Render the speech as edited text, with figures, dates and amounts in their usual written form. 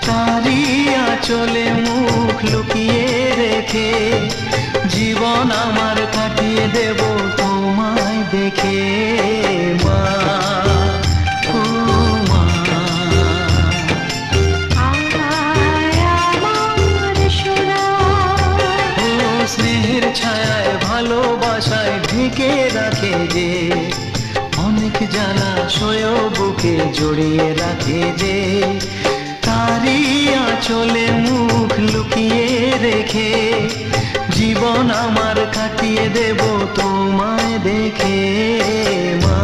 তারি আঁচলে মুখ লুকিয়ে রেখে জীবন আমার কাটিয়ে দেব তোমায় দেখে মা, ও মা। ও স্নেহের ছায়ায় ভালোবাসায় ঢেকে রাখে যে, অনেক জ্বালা সয়েও বুকে জড়িয়ে রাখে যে, তারি আঁচলে মুখ লুকিয়ে রেখে জীবন আমার কাটিয়ে দেব তোমায় দেখে মা।